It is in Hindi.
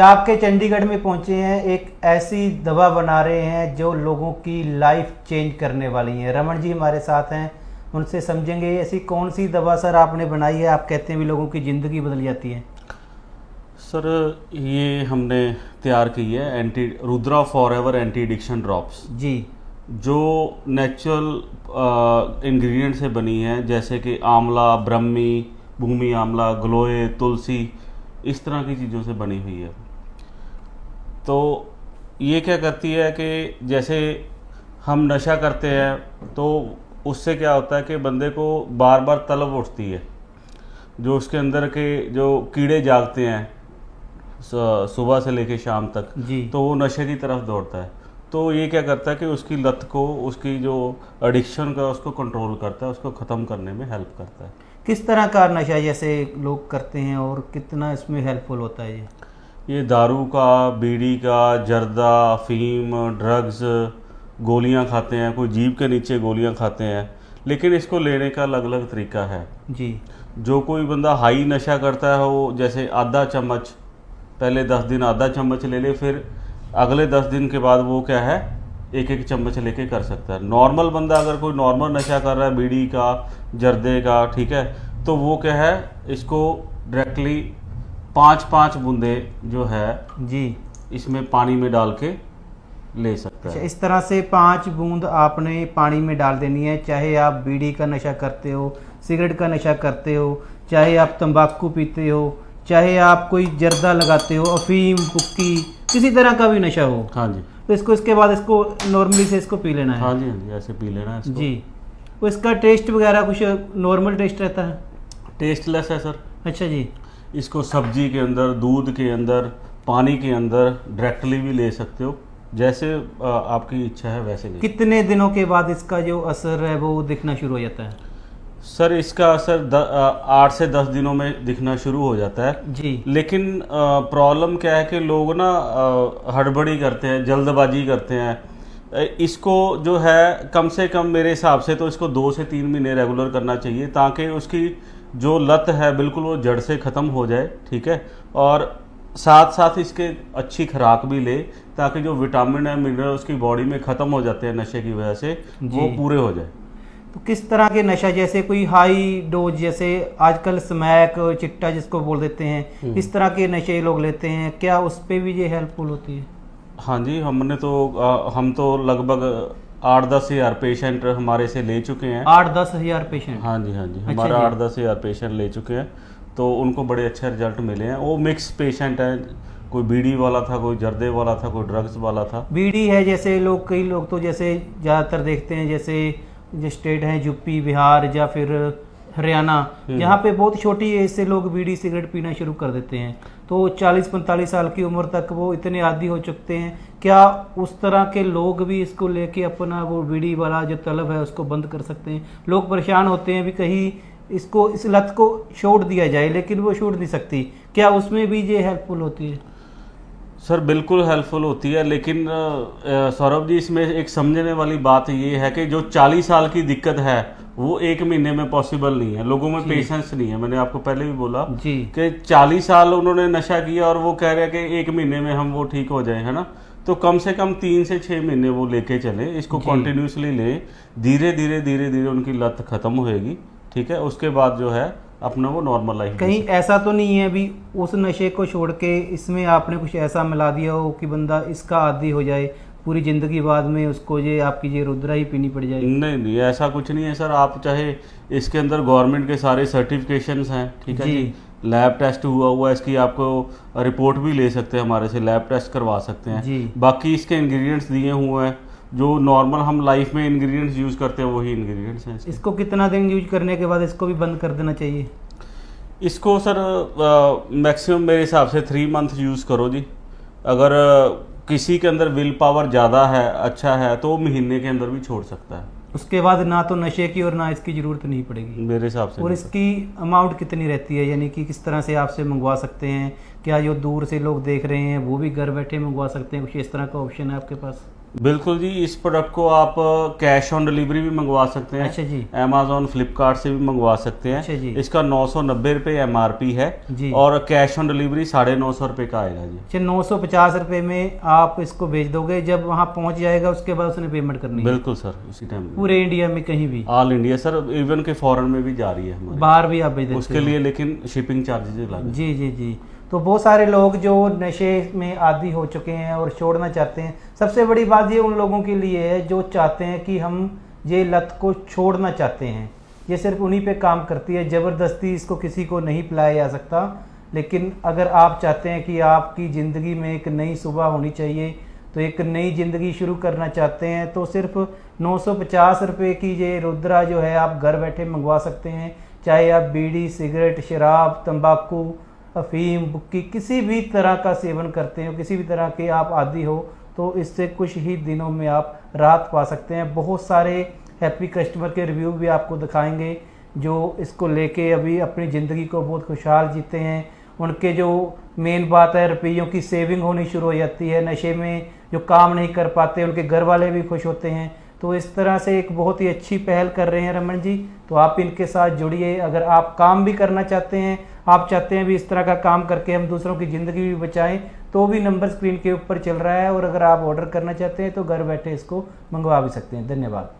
आपके चंडीगढ़ में पहुंचे हैं, एक ऐसी दवा बना रहे हैं जो लोगों की लाइफ चेंज करने वाली है। रमन जी हमारे साथ हैं, उनसे समझेंगे ऐसी कौन सी दवा सर आपने बनाई है, आप कहते हैं भी लोगों की ज़िंदगी बदल जाती है। सर ये हमने तैयार की है anti Rudra forever anti addiction drops जी। जो नेचुरल इंग्रेडिएंट से बनी है, जैसे कि आंवला, ब्रह्मी, भूमि आंवला, गलोए, तुलसी, इस तरह की चीज़ों से बनी हुई है। तो ये क्या करती है कि जैसे हम नशा करते हैं तो उससे क्या होता है कि बंदे को बार बार तलब उठती है, जो उसके अंदर के जो कीड़े जागते हैं सुबह से लेकर शाम तक जी। तो वो नशे की तरफ दौड़ता है। तो ये क्या करता है कि उसकी लत को, उसकी जो एडिक्शन का, उसको कंट्रोल करता है, उसको ख़त्म करने में हेल्प करता है। किस तरह का नशा जैसे लोग करते हैं और कितना इसमें हेल्पफुल होता है ये दारू का, बीड़ी का, जर्दा, अफीम, ड्रग्स, गोलियां खाते हैं, कोई जीभ के नीचे गोलियां खाते हैं, लेकिन इसको लेने का अलग अलग तरीका है जी। जो कोई बंदा हाई नशा करता है वो जैसे आधा चम्मच, पहले 10 दिन आधा चम्मच ले ले, फिर अगले 10 दिन के बाद वो क्या है एक एक चम्मच लेके कर सकता है। नॉर्मल बंदा अगर कोई नॉर्मल नशा कर रहा है बीड़ी का, जर्दे का, ठीक है, तो वो क्या है इसको डायरेक्टली 5-5 बूंदे जो है जी इसमें पानी में डाल के ले सकता अच्छा, है। इस तरह से 5 बूंद आपने पानी में डाल देनी है। चाहे आप बीड़ी का नशा करते हो, सिगरेट का नशा करते हो, चाहे आप तंबाकू पीते हो, चाहे आप कोई जर्दा लगाते हो, अफीम, हुक्की, किसी तरह का भी नशा हो, हाँ जी। तो इसके बाद इसको नॉर्मली से इसको पी लेना है। हाँ जी, हाँ जी, ऐसे पी लेना है इसको। जी। तो इसका टेस्ट वगैरह कुछ नॉर्मल टेस्ट रहता है? टेस्टलेस है सर। अच्छा जी। इसको सब्जी के अंदर, दूध के अंदर, पानी के अंदर डायरेक्टली भी ले सकते हो, जैसे आपकी इच्छा है वैसे ले। कितने दिनों के बाद इसका जो असर है वो दिखना शुरू हो जाता है? सर इसका असर 8 से 10 दिनों में दिखना शुरू हो जाता है जी। लेकिन प्रॉब्लम क्या है कि लोग ना हड़बड़ी करते हैं, जल्दबाजी करते हैं। इसको जो है कम से कम मेरे हिसाब से तो इसको 2 से 3 महीने रेगुलर करना चाहिए, ताकि उसकी जो लत है बिल्कुल वो जड़ से ख़त्म हो जाए, ठीक है। और साथ साथ इसके अच्छी खुराक भी ले, ताकि जो विटामिन है, मिनरल उसकी बॉडी में ख़त्म हो जाते हैं नशे की वजह से, वो पूरे हो जाए। तो किस तरह के नशा, जैसे कोई हाई डोज, जैसे आजकल स्मैक, चिट्टा जिसको बोल देते हैं, इस तरह के नशे लोग लेते हैं, क्या उस पर भी ये हेल्पफुल होती है? हाँ जी, हम तो लगभग 8-10 हज़ार पेशेंट हमारे से ले चुके हैं। 8-10 हज़ार पेशेंट? हाँ जी, हाँ जी, अच्छा हमारा जी। 8-10 हज़ार पेशेंट ले चुके हैं, तो उनको बड़े अच्छे रिजल्ट मिले हैं। वो मिक्स पेशेंट हैं, कोई बीड़ी वाला था, कोई जर्दे वाला था, कोई ड्रग्स वाला था। बीड़ी है जैसे लोग, कई लोग तो जैसे ज़्यादातर देखते हैं, जैसे जो स्टेट हैं यूपी, बिहार या फिर हरियाणा, यहाँ पे बहुत छोटी एज से लोग बीड़ी सिगरेट पीना शुरू कर देते हैं, तो 40-45 साल की उम्र तक वो इतने आदी हो चुकते हैं। क्या उस तरह के लोग भी इसको लेके अपना वो बीड़ी वाला जो तलब है उसको बंद कर सकते हैं? लोग परेशान होते हैं भी कहीं इसको, इस लत को छोड़ दिया जाए, लेकिन वो छोड़ नहीं सकती, क्या उसमें भी ये हेल्पफुल होती है? सर बिल्कुल हेल्पफुल होती है, लेकिन सौरभ जी इसमें एक समझने वाली बात ये है कि जो 40 साल की दिक्कत है वो 1 महीने में पॉसिबल नहीं है। लोगों में पेशेंस नहीं है, मैंने आपको पहले भी बोला जी कि 40 साल उन्होंने नशा किया और वो कह रहे हैं कि 1 महीने में हम वो ठीक हो जाए, है ना। तो कम से कम 3 से 6 महीने वो लेके चले, इसको कंटिन्यूसली ले, धीरे धीरे धीरे धीरे उनकी लत खत्म होएगी, ठीक है। उसके बाद जो है अपना वो नॉर्मल लाइफ। कहीं ऐसा तो नहीं है भी उस नशे को छोड़ के इसमें आपने कुछ ऐसा मिला दिया हो कि बंदा इसका आदी हो जाए, पूरी ज़िंदगी बाद में उसको ये आपकी ये रुद्रा ही पीनी पड़ जाए? नहीं नहीं, ऐसा कुछ नहीं है सर। आप चाहे इसके अंदर गवर्नमेंट के सारे सर्टिफिकेशंस हैं, ठीक है जी, लैब टेस्ट हुआ है, इसकी आपको रिपोर्ट भी ले सकते हैं हमारे से, लैब टेस्ट करवा सकते हैं जी। बाकी इसके इंग्रेडिएंट्स दिए हुए हैं, जो नॉर्मल हम लाइफ में इंग्रेडिएंट्स यूज़ करते हैं वही इंग्रेडिएंट्स हैं इसके। इसको कितना दिन यूज करने के बाद इसको भी बंद कर देना चाहिए? इसको सर मैक्सिमम मेरे हिसाब से 3 मंथ यूज़ करो जी। अगर किसी के अंदर विल पावर ज़्यादा है, अच्छा है, तो महीने के अंदर भी छोड़ सकता है। उसके बाद ना तो नशे की और ना इसकी ज़रूरत नहीं पड़ेगी मेरे हिसाब से। और इसकी अमाउंट कितनी रहती है, यानी कि किस तरह से आपसे मंगवा सकते हैं? क्या जो दूर से लोग देख रहे हैं वो भी घर बैठे मंगवा सकते हैं? कुछ इस तरह का ऑप्शन है आपके पास? बिल्कुल जी, इस प्रोडक्ट को आप कैश ऑन डिलीवरी भी मंगवा सकते हैं। अच्छा जी। अमेजोन फ्लिपकार्ट से भी मंगवा सकते अच्छा जी। हैं। इसका 990 रुपये MRP है जी। और कैश ऑन डिलीवरी 950 रुपये का आएगा जी। अच्छा, 950 रुपये में आप इसको भेज दोगे, जब वहाँ पहुँच जाएगा उसके बाद उसने पेमेंट करनी है? बिल्कुल सर, उसी टाइम पूरे इंडिया में कहीं भी? ऑल इंडिया सर, इवन के फॉरेन में भी जा रही है हमारी। बाहर भी आप भेज देते उसके हो? लिए लेकिन शिपिंग चार्जेस लगे। जी जी जी। तो बहुत सारे लोग जो नशे में आदी हो चुके हैं और छोड़ना चाहते हैं, सबसे बड़ी बात ये उन लोगों के लिए है जो चाहते हैं कि हम ये लत को छोड़ना चाहते हैं। ये सिर्फ उन्हीं पे काम करती है, ज़बरदस्ती इसको किसी को नहीं पिलाया जा सकता। लेकिन अगर आप चाहते हैं कि आपकी ज़िंदगी में एक नई सुबह होनी चाहिए, तो एक नई ज़िंदगी शुरू करना चाहते हैं, तो सिर्फ 950 रुपये की ये रुद्रा जो है आप घर बैठे मंगवा सकते हैं। चाहे आप बीड़ी, सिगरेट, शराब, तंबाकू, अफीम, बुक्की किसी भी तरह का सेवन करते हो, किसी भी तरह के आप आदी हो, तो इससे कुछ ही दिनों में आप राहत पा सकते हैं। बहुत सारे हैप्पी कस्टमर के रिव्यू भी आपको दिखाएंगे जो इसको लेके अभी अपनी ज़िंदगी को बहुत खुशहाल जीते हैं। उनके जो मेन बात है, रुपयों की सेविंग होनी शुरू हो जाती है। नशे में जो काम नहीं कर पाते उनके घर वाले भी खुश होते हैं। तो इस तरह से एक बहुत ही अच्छी पहल कर रहे हैं रमन जी। तो आप इनके साथ जुड़िए। अगर आप काम भी करना चाहते हैं, आप चाहते हैं भी इस तरह का काम करके हम दूसरों की ज़िंदगी भी बचाएं, तो भी नंबर स्क्रीन के ऊपर चल रहा है। और अगर आप ऑर्डर करना चाहते हैं तो घर बैठे इसको मंगवा भी सकते हैं। धन्यवाद।